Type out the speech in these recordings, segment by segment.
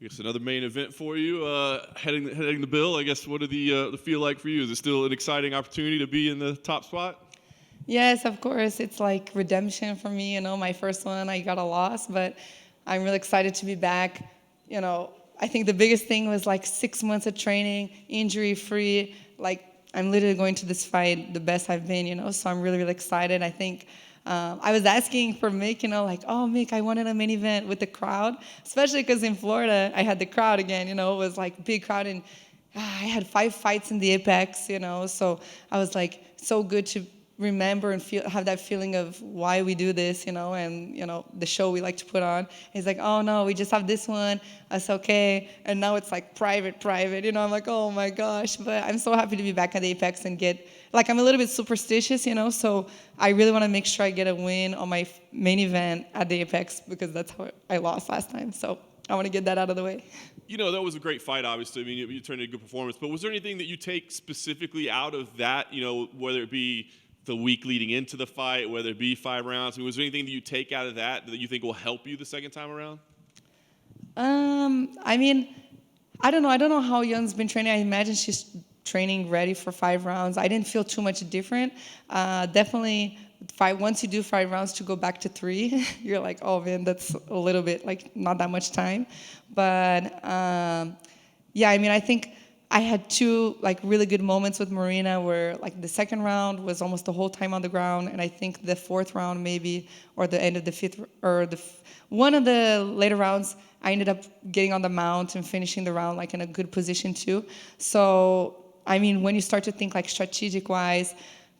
I guess another main event for you, heading the bill. I guess what did the feel like for you? Is it still an exciting opportunity to be in the top spot? Yes, of course. It's like redemption for me. My first one, I got a loss, but I'm really excited to be back. I think the biggest thing was like 6 months of training, injury free. Like, I'm literally going to this fight the best I've been, so I'm really, really excited. I think I was asking for Mick, like, oh, Mick, I wanted a main event with the crowd, especially because in Florida, I had the crowd again, it was like big crowd, and I had 5 fights in the Apex, so I was like, so good to remember and have that feeling of why we do this, and the show we like to put on. He's like, oh no, we just have this one. That's okay. And now it's like private. I'm like, oh my gosh. But I'm so happy to be back at the Apex and I'm a little bit superstitious, so I really want to make sure I get a win on my main event at the Apex because that's how I lost last time. So I want to get that out of the way. That was a great fight, obviously. I mean, you turned in a good performance. But was there anything that you take specifically out of that, whether it be the week leading into the fight, whether it be 5 rounds? I mean, was there anything that you take out of that you think will help you the second time around? I mean, I don't know. I don't know how Yan's been training. I imagine she's training ready for 5 rounds. I didn't feel too much different. Definitely, once you do 5 rounds to go back to 3, you're like, oh man, that's a little bit like not that much time. But yeah, I mean, I think I had 2 really good moments with Marina where the second round was almost the whole time on the ground, and I think the 4th round maybe, or the end of the 5th, or one of the later rounds, I ended up getting on the mount and finishing the round in a good position too. So I mean, when you start to think strategic wise,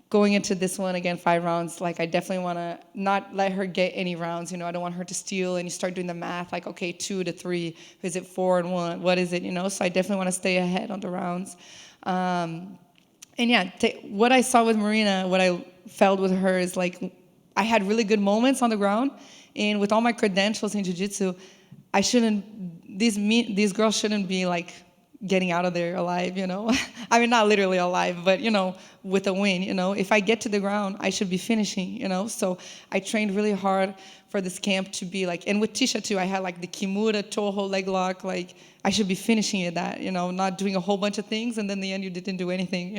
going into this one again, 5 rounds, I definitely want to not let her get any rounds. I don't want her to steal, and you start doing the math, okay, 2 to 3, is it 4 and 1? What is it? So I definitely want to stay ahead on the rounds. And yeah, what I saw with Marina, what I felt with her is I had really good moments on the ground, and with all my credentials in jiu-jitsu, these girls shouldn't be getting out of there alive, I mean, not literally alive, but, with a win, If I get to the ground, I should be finishing, So I trained really hard for this camp to be and with Tisha too, I had the Kimura Toho leg lock, I should be finishing at that, not doing a whole bunch of things, and then in the end you didn't do anything,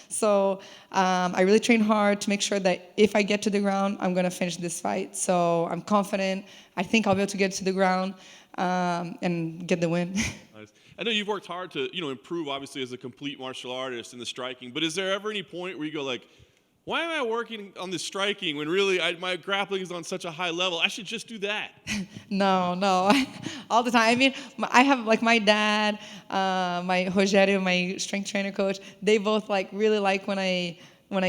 So I really trained hard to make sure that if I get to the ground, I'm going to finish this fight. So I'm confident. I think I'll be able to get to the ground and get the win. Nice. I know you've worked hard to, improve, obviously, as a complete martial artist in the striking, but is there ever any point where you go why am I working on this striking when really my grappling is on such a high level? I should just do that. No, all the time. I mean, I have my dad, my Rogério, my strength trainer coach. They both really like when I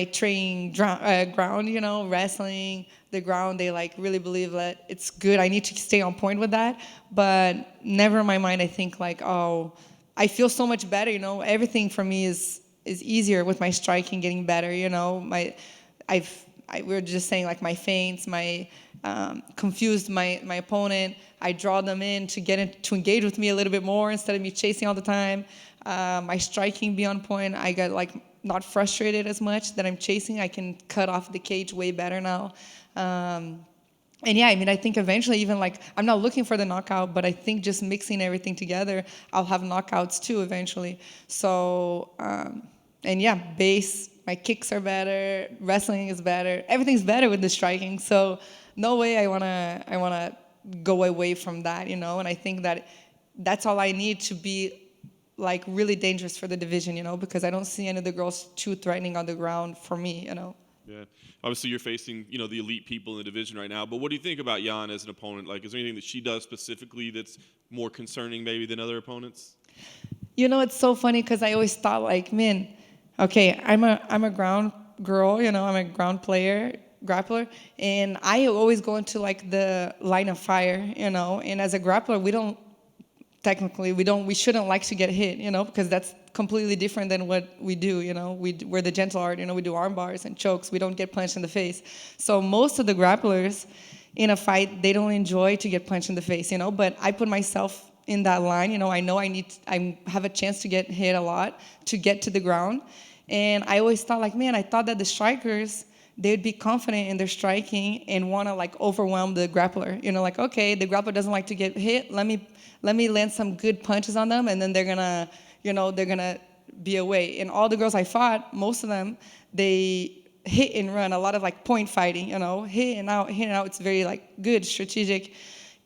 train ground, wrestling, the ground. They really believe that it's good. I need to stay on point with that, but never in my mind I think oh, I feel so much better. Everything for me is easier with my striking getting better. We were just saying my feints, my confused my opponent. I draw them in to to engage with me a little bit more instead of me chasing all the time. My striking be on point. I got not frustrated as much that I'm chasing. I can cut off the cage way better now. And yeah, I mean, I think eventually even I'm not looking for the knockout, but I think just mixing everything together, I'll have knockouts too eventually. So, and yeah, base, my kicks are better, wrestling is better, everything's better with the striking. So no way I wanna go away from that, And I think that's all I need to be really dangerous for the division, because I don't see any of the girls too threatening on the ground for me, Yeah. Obviously, you're facing, the elite people in the division right now. But what do you think about Yan as an opponent? Is there anything that she does specifically that's more concerning maybe than other opponents? It's so funny because I always thought man, okay, I'm a ground girl, I'm a ground player, grappler, and I always go into the line of fire, and as a grappler, we shouldn't like to get hit, because that's completely different than what we do, we're the gentle art, we do arm bars and chokes, we don't get punched in the face. So most of the grapplers in a fight, they don't enjoy to get punched in the face, but I put myself in that line, I know I have a chance to get hit a lot to get to the ground. And I always thought man, I thought that the strikers, they'd be confident in their striking and want to like overwhelm the grappler. You know, like, okay, the grappler doesn't like to get hit. Let me land some good punches on them, and then they're gonna be away. And all the girls I fought, most of them, they hit and run, a lot of like point fighting, hit and out. It's very like good, strategic.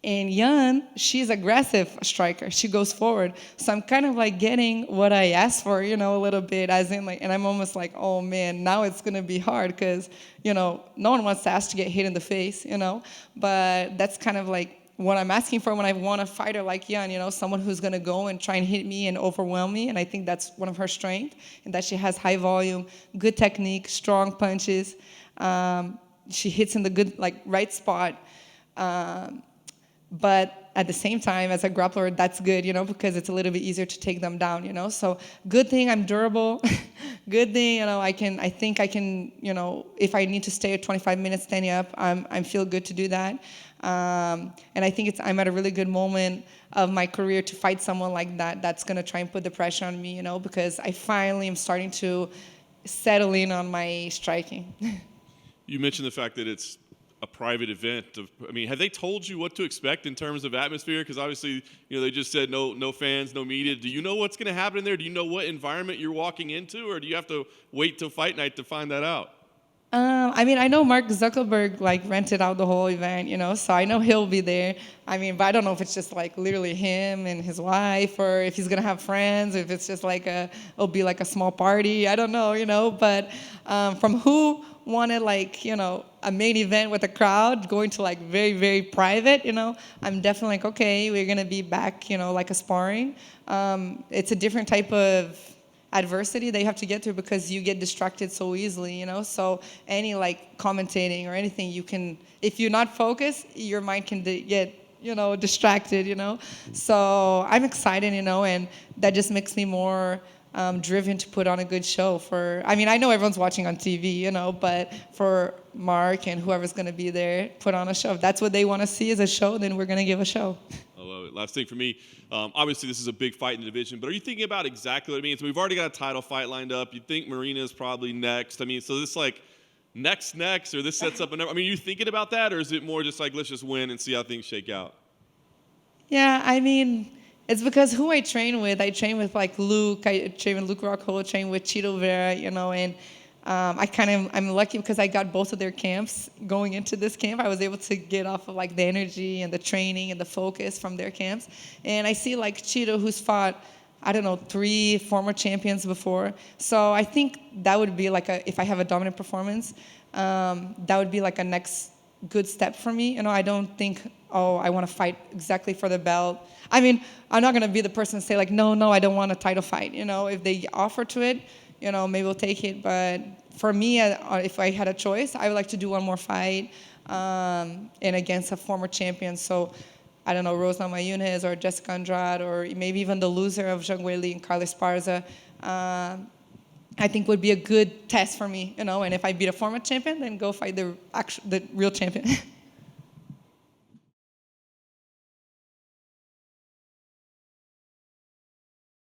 And Yan, she's aggressive striker. She goes forward. So I'm kind of like getting what I asked for, a little bit, as in like, and I'm almost like, oh man, now it's gonna be hard because, no one wants to ask to get hit in the face, but that's kind of like what I'm asking for when I want a fighter like Yan, someone who's gonna go and try and hit me and overwhelm me. And I think that's one of her strengths, and that she has high volume, good technique, strong punches. She hits in the good, like, right spot. But at the same time, as a grappler, that's good, because it's a little bit easier to take them down, So good thing I'm durable. Good thing, I think I can, if I need to stay at 25 minutes standing up, I feel good to do that. And I think I'm at a really good moment of my career to fight someone like that that's going to try and put the pressure on me, because I finally am starting to settle in on my striking. You mentioned the fact that it's a private event. Have they told you what to expect in terms of atmosphere? Because obviously, they just said no fans, no media. Do you know what's going to happen in there? Do you know what environment you're walking into, or do you have to wait till fight night to find that out? I know Mark Zuckerberg rented out the whole event, so I know he'll be there. But I don't know if it's just like literally him and his wife, or if he's gonna have friends, or if it's just like it'll be like a small party. I don't know, But from who wanted a main event with a crowd going to like very, very private, I'm definitely like, okay, we're gonna be back, like a sparring. It's a different type of adversity they have to get through because you get distracted so easily, So any like commentating or anything, you can, if you're not focused, your mind can get, distracted, So I'm excited, and that just makes me more driven to put on a good show I know everyone's watching on TV, but for Mark and whoever's going to be there, put on a show. If that's what they want to see as a show, then we're going to give a show. I love it. Last thing for me, obviously this is a big fight in the division, but are you thinking about exactly what it means? We've already got a title fight lined up. You think Marina's probably next. So this like next, or this sets up another. Are you thinking about that, or is it more just like, let's just win and see how things shake out? Yeah, it's because who I train with like Luke. I train with Luke Rockhold, train with Chito Vera, and I'm lucky because I got both of their camps going into this camp. I was able to get off of like the energy and the training and the focus from their camps. And I see like Chito, who's fought, 3 former champions before. So I think that would be like if I have a dominant performance, that would be like a next good step for me. I don't think, I want to fight exactly for the belt. I'm not going to be the person to say like, no, I don't want a title fight. If they offer to it, maybe we'll take it. But for me, if I had a choice, I would like to do one more fight and against a former champion. So, I don't know, Rose Namajunas or Jessica Andrade, or maybe even the loser of Zhang Weili and Carlos Esparza, I think would be a good test for me. And if I beat a former champion, then go fight the real champion.